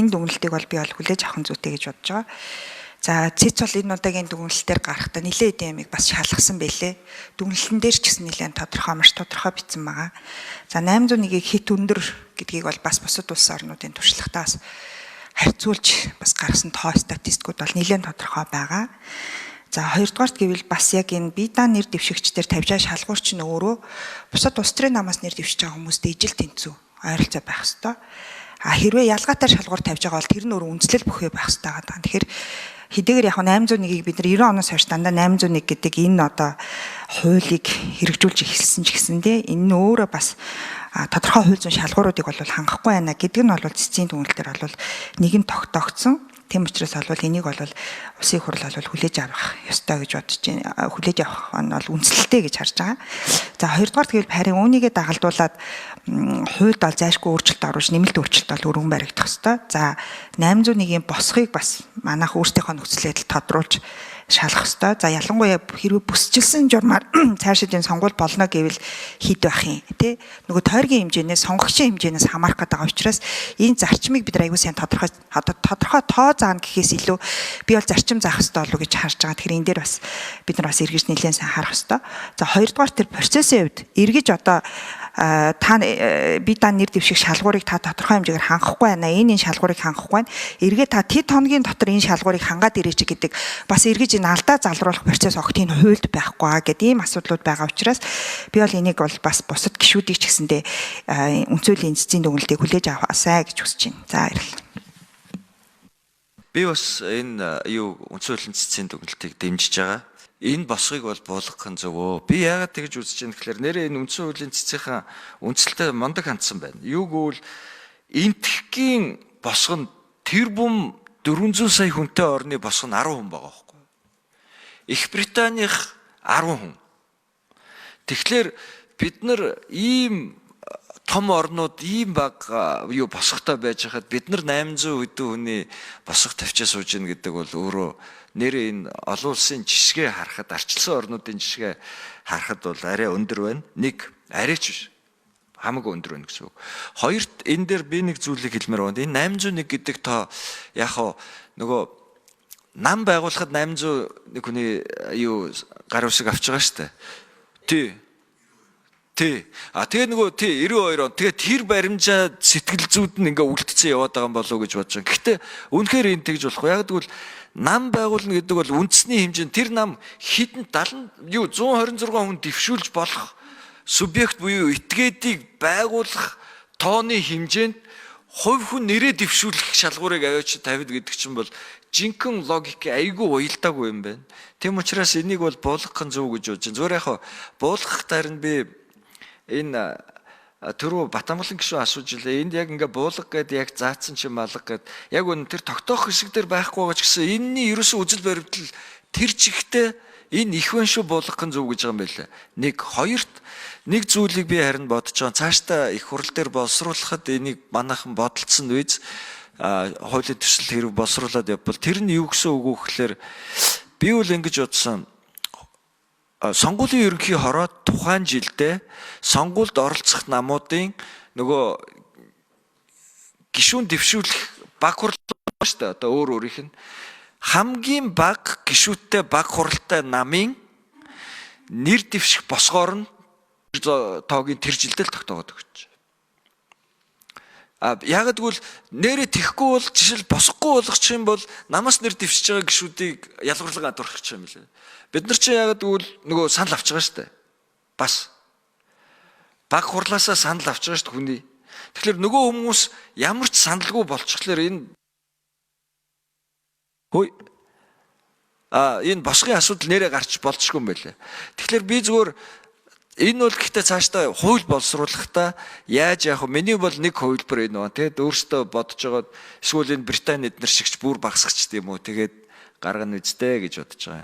энэ дүгнэлтийг бол би бол хүлээж авах зүйтэй гэж бодож байгаа. За цэц бол энэ удаагийн дүгнэлтээр гарахдаа нэлээд юмыг бас шалгасан байлээ. Дүгнэлтэн дээр ч гэсэн нэлээд маш тодорхой бичсэн байгаа. За 801-ийг хит өндөр гэдгийг бол бас бусад улс орнуудын туршлагатаас харьцуулж бас гаргасан тоо статистикуд бол нэлээд тодорхой байгаа. За хоёрдугаарт гэвэл бас яг энэ бие даан нэр дэвшигчдэр тавьж байгаа шалгуурч нь өөрөө бусад улс төрийн намаас нэр дэвшиж байгаа хүмүүстэй ижил тэнцүү ойролцоо байх ёстой. Хэрвээ ялгаатай шалгуур тавьж байгаа бол тэр нь өөрөө үндэслэл бүхий байх ёстой байгаа. Тэгэхээр хэдийгээр яг 801-ийг бид нар 90 оноос хойш дандаа 801 гэдэг энэ одоо хуулийг хэрэгжүүлж эхэлсэн ч гэсэндээ энэ нь өөрөө бас тодорхой хууль зүйн шалгууруудыг бол хангахгүй байна гэдэг нь бол цэцгийн дүгнэлтээр бол нэгэн тогтоогдсон. Тийм учраас бол энийг бол улсын хурл бол хүлээж авах ёстой гэж бодож байна. Хүлээж авах нь бол үндэслэлтэй гэж харж байгаа. За хоёрдугаар тэгэл харин үүнийгээ дагалдуулаад хуульд бол зайлшгүй өөрчлөлт оруулж нэмэлт өөрчлөлт бол өргөн баригдах ёстой. За 801-ийн босхийг бас манайх өөрсдийнхөө нөхцөлөд тодруулж шалгах ёстой. За ялангуяа хэрвээ бүсчилсэн журмаар цаашдын сонгуул болно гэвэл хэд байх юм тий? Нөгөө тойргийн хэмжээнээс сонгогчийн хэмжээнээс хамаарах гэдэг учраас энэ зарчмыг бид аягүй сайн тодорхой тоо заана гэхээс илүү би бол зарчим заах ёстой болов уу гэж харж байгаа. Тэгэхээр энэ дээр бас бид нар бас эргэж нэлээд сайн харах ёстой. За хоёрдугаар тэр процессын хувьд эргэж одоо та бие даан нэр дэвших шалгуурыг та тодорхой хэмжээгээр хангахгүй байна. Энэ шалгуурыг хангахгүй байна. Эргээ та тэд хоногийн дотор энэ шалгуурыг хангаад ирээч гэдэг бас эргэж энэ алдаа залруулах процесс огтын хуульд байхгүй гэдэг ийм асуудлууд байгаа учраас би бол энийг бол бас бусад гишүүдийг ч гэсэндээ үнцөлийн эцсийн дүгнэлтийг хүлээж аваасай гэж хүсэж байна. За баярлалаа. Би бас энэ үнцөлийн эцсийн дүгнэлтийг дэмжиж байгаа. Энэ босгыг бол буулгах нь зөвөө. Би яагаад тэгж үзэж байна гэхээр нэрээ энэ үндсэн хуулийн цэцгийн үндсэлтэй мондог хандсан байна. Юу гэвэл энтхгийн босго нь тэр бүм 400 сая хүнтэй орны босго нь 10 хүн байгаа байхгүй. Их Британийн 10 хүн. Тэгэхээр бид нар ийм том орнууд ийм бага босготой байж хахад бид нар 800 хэдэн хүний босго тавьчаа сууж ийн гэдэг бол өөрөө нэрээ энэ олон улсын жишгээ харахад арчилсан орнуудын жишгээ харахад бол арай өндөр байна. Нэг арайч биш. Хамаагүй өндөр байна гэсэн үг. Хоёрт энэ дээр би нэг зүйлийг хэлмээр байна. Энэ 801 гэдэг тоо яг нөгөө нам байгуулахад 801 хүний гар үсэг авч байгаа шүү дээ. Тий. Тэгээ нөгөө 92 он. Тэгээ тэр баримжаа сэтгэл зүйд нь ингээ үлдсэн яваад байгаа юм болов уу гэж бодож байгаа. Гэхдээ үнэхээр энэ тэгж болохгүй. Яг тэгвэл нам байгуулна гэдэг бол үндэсний хэмжээнд тэр нам хэдэн 126 хүн дэвшүүлж болох субъект буюу этгээдийг байгуулах тооны хэмжээнд хувь хүн нэрээ дэвшүүлэх шалгуурыг аваач тавьд гэдэг чинь бол жинхэнэ логик айгүй уялдаагүй юм байна. Тийм учраас энийг бол буулгах нь зөв гэж бодож байна. Зүгээр яг буулгах таар нь би энэ түрүү Батамгалан гишүүн асууж илээ. Энд яг ингээ буулга гэдэг яг заацсан чи малга гэдэг. Яг үнэ тэр тогтоох хэсэг дээр байхгүй байгаа ч гэсэн энэний ерөөсөө үзэл баримтлал тэр чигтээ энэ их вэн шүү буулгах нь зөв гэж байгаа юм байлаа. Нэг хоёрт нэг зүйлийг би харин бодож байгаа. Цаашдаа их хурл дээр боловсруулахад энийг манайхан бодолцсон үйз хуулийн төсөл хэрэг боловсруулад явбал тэр нь юу гэсэн үг вэ гэхээр би үл ингэж бодсон. Сонгуулийн ерөнхий хороо тухайн жилдээ сонгуульд оролцох намуудын нөгөө гишүүн дэвшүүлэх баг хурал байна шүү дээ. Одоо өөрийнх нь хамгийн бага гишүүттэй баг хуралтай намын нэр дэвших босгоор нь тоогийн тэр жилдээ л тогтоогод өгч. Яг гэвэл нэрээ тэхгүй бол жишээл босхгүй болгочих юм бол намаас нэр дэвшиж байгаа гишүүдийг ялгарлага адуурчих юм лээ. Бид нар чинь яг гэвэл нөгөө санал авч байгаа шүү дээ. Бас баг хурлаасаа санал авч байгаа шүү дээ хүний. Тэгэхээр нөгөө хүмүүс ямар ч саналгүй болчихлоор энэ босгын асуудал нэрээ гарч болчихгүй юм байлээ. Тэгэхээр би зүгээр энэ бол гэхдээ цаашдаа хууль боловсруулахдаа яаж яах вэ? Миний бол нэг хувилбар энэ ба тэгээд өөртөө бодож байгаа эсвэл энэ Британи эднэр шигч бүр багсагч тийм үү тэгээд гаргана үстэй гэж бодож байгаа.